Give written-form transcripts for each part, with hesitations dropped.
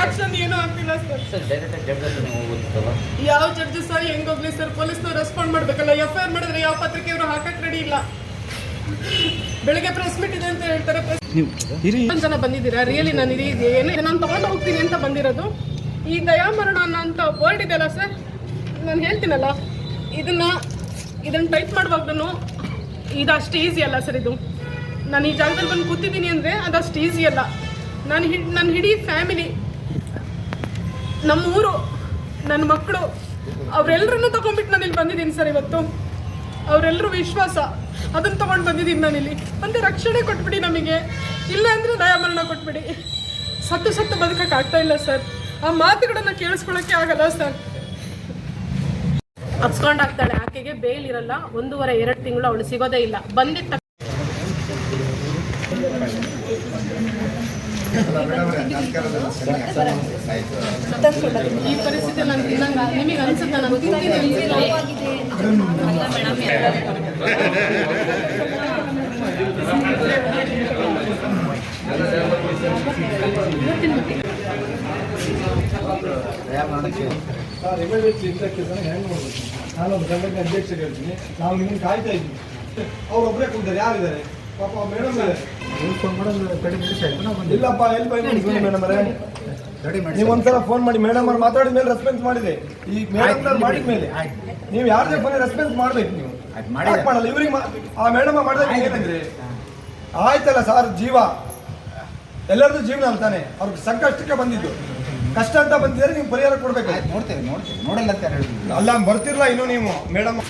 Action ಏನೂ ಆಗ್ತಿಲ್ಲ sir. ಯಾವ ಜಡ್ಜ್ ಸರ್ ಹೆಂಗ್ ಹೋಗ್ಲಿ ಸರ್, ಪೊಲೀಸ್ನವ್ರು ರೆಸ್ಪಾಂಡ್ ಮಾಡ್ಬೇಕಲ್ಲ. FIR ಮಾಡಿದ್ರೆ ಯಾವ ಪತ್ರಿಕೆಯವರು ಹಾಕಕ್ ರೆಡಿ ಇಲ್ಲ. ಬೆಳಿಗ್ಗೆ ಪ್ರೆಸ್ ಮೀಟ್ ಇದೆ ಅಂತ ಹೇಳ್ತಾರೆ. ಜನ ಬಂದಿದ್ದೀರಾ ರಿಯಲಿ? ನಾನು ಏನು ನಾನು ತಗೊಂಡು ಹೋಗ್ತೀನಿ ಅಂತ ಬಂದಿರೋದು. ಈ ದಯಾಮರಣ ಅಂತ ವರ್ಡ್ ಇದೆಯಲ್ಲ ಸರ್, ನಾನು ಹೇಳ್ತೀನಲ್ಲ, ಇದನ್ನು ಟೈಪ್ ಮಾಡುವಾಗ್ಲೂ ಇದು ಅಷ್ಟು ಈಸಿ ಅಲ್ಲ ಸರ್. ಇದು ನಾನು ಈ ಜಾಗದಲ್ಲಿ ಬಂದು ಕೂತಿದ್ದೀನಿ ಅಂದರೆ ಅದಷ್ಟು ಈಸಿ ಅಲ್ಲ. ನನ್ನ ಇಡೀ ಫ್ಯಾಮಿಲಿ, ನಮ್ಮ ಊರು, ನನ್ನ ಮಕ್ಕಳು, ಅವರೆಲ್ಲರನ್ನೂ ತೊಗೊಂಡ್ಬಿಟ್ಟು ನಾನು ಇಲ್ಲಿ ಬಂದಿದ್ದೀನಿ ಸರ್. ಇವತ್ತು ಅವರೆಲ್ಲರೂ ವಿಶ್ವಾಸ, ಅದನ್ನು ತೊಗೊಂಡು ಬಂದಿದ್ದೀನಿ ನಾನಿಲ್ಲಿ. ಒಂದು ರಕ್ಷಣೆ ಕೊಟ್ಬಿಡಿ ನಮಗೆ, ಇಲ್ಲ ಅಂದರೆ ದಯಾಮರಣ ಕೊಟ್ಬಿಡಿ. ಸತ್ತು ಬದುಕಕ್ಕೆ ಆಗ್ತಾ ಇಲ್ಲ ಸರ್. ಆ ಮಾತುಗಳನ್ನು ಕೇಳಿಸ್ಕೊಳ್ಳೋಕ್ಕೆ ಆಗಲ್ಲ ಸರ್. ಹಚ್ಕೊಂಡಾಗ್ತಾಳೆ, ಆಕೆಗೆ ಬೇಲ್ ಇರಲ್ಲ. 1.5-2 ತಿಂಗಳು ಅವಳು ಸಿಗೋದೇ ಇಲ್ಲ. ಬಂದಿದ್ದ ಈ ಪರಿಸ್ಥಿತಿ ನಿಮಗೆ ಅನ್ಸುತ್ತೆ? ನಾನು ನಾನೊಬ್ಬ ಸಂಘಟನೆ ಅಧ್ಯಕ್ಷರು ಹೇಳ್ತೀನಿ, ನಾವು ನಿಮ್ಮನ್ನು ಕಾಯ್ತಾ ಇದ್ದೀವಿ. ಅವ್ರೊಬ್ಬರೇ ಕುಂತಾರೆ, ಯಾರಿದ್ದಾರೆ ಪಾಪ ಮೇಡಮ್? ಇಲ್ಲಪ್ಪ, ಎಲ್ಲಿ ಮೇಡಮ್ ಅವರೇ, ನೀವು ಒಂದ್ಸಲ ಫೋನ್ ಮಾಡಿ ಮೇಡಮ್ ಅವ್ರು ಮಾತಾಡಿದ ಮೇಲೆ ರೆಸ್ಪಾನ್ಸ್ ಮಾಡಿದೆ. ಈ ಮೇಡಮ್ ಮಾಡಿದ ಮೇಲೆ ನೀವು ಯಾರದೇ ಫೋನ್ ರೆಸ್ಪಾನ್ಸ್ ಮಾಡ್ಬೇಕು. ನೀವು ಮಾಡಲ್ಲ, ಇವ್ರಿಗೆ ಆ ಮೇಡಮ್ ಮಾಡಿದಾಗ ಏನಂದ್ರೆ ಆಯ್ತಲ್ಲ ಸರ್, ಜೀವ ಎಲ್ಲರದ್ದು ಜೀವನ ಅಂತಾನೆ. ಅವ್ರಿಗೆ ಸಂಕಷ್ಟಕ್ಕೆ ಬಂದಿದ್ದು, ಕಷ್ಟ ಅಂತ ಬಂದಿದ್ದಾರೆ, ನೀವು ಪರಿಹಾರ ಕೊಡ್ಬೇಕು. ನೋಡ್ತೇವೆ ನೋಡಲ್ಲ ಅಂತ ಹೇಳಿ ಅಲ್ಲ, ಬರ್ತಿರ್ಲ ಇನ್ನು ನೀವು ಮೇಡಮ್.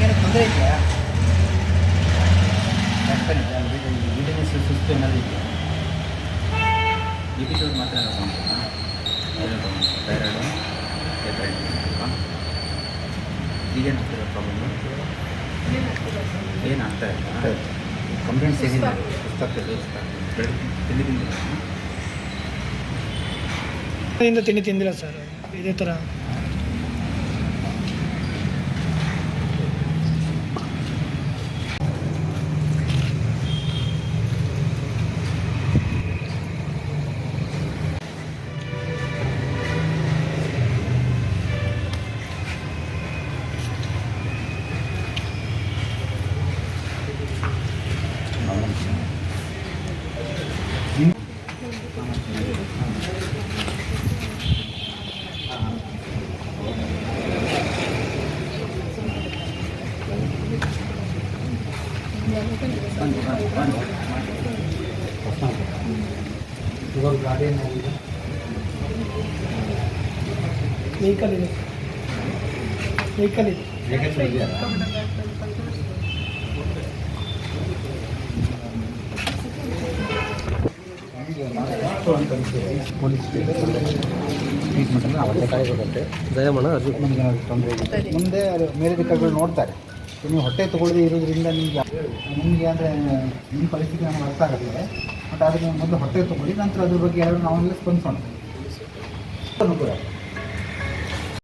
ಏನು ತೊಂದರೆ ಇದೆಯಾ? ಸುಸ್ತಿನಲ್ಲಿ BP ಶುಗರ್ ಮಾತ್ರ ಥೈರಾಯ್ಡು ಈಗೇನಾಗ್ತಿರೋ ಪ್ರಾಬ್ಲಮ್ಮು? ಏನಾಗ್ತಾ ಇಲ್ಲ, ಕಂಪ್ಲೇಂಟ್ಸ್ ಏನಿಲ್ಲ, ಸುಸ್ತಾಗ್ತದೆ, ತಿಂಡಿ ತಿಂದಿಲ್ಲ ಸರ್. ಇದೇ ಥರ ಇವಾಗ ಗಾಡಿ ಏನಾಗಿದೆ? ವೆಹಿಕಲ್ ಇದೆ. ಟ್ರೀಟ್ಮೆಂಟನ್ನು ಅವತ್ತೇ ಕಾಯಬೇಕಂತೆ. ದಯಮಾನ ಅದು ನಮಗೆ ತೊಂದರೆ ಇದೆ. ಮುಂದೆ ಮೇಲಧಿಕಾರಿಗಳು ನೋಡ್ತಾರೆ. ನೀವು ಹೊಟ್ಟೆ ತೊಗೊಳ್ಳದೆ ಇರೋದ್ರಿಂದ ನಿಮಗೆ ಅಂದರೆ ನಿಮ್ಮ ಪರಿಸ್ಥಿತಿ ನಮಗೆ ಅರ್ಥ ಆಗುತ್ತೆ. ಬಟ್ ಅದನ್ನು ಮೊದಲು ಹೊಟ್ಟೆ ತೊಗೊಳ್ಳಿ, ನಂತರ ಅದ್ರ ಬಗ್ಗೆ ಯಾರು ನಾವೆಲ್ಲ ಸ್ಪಂದಿಸೋಣ.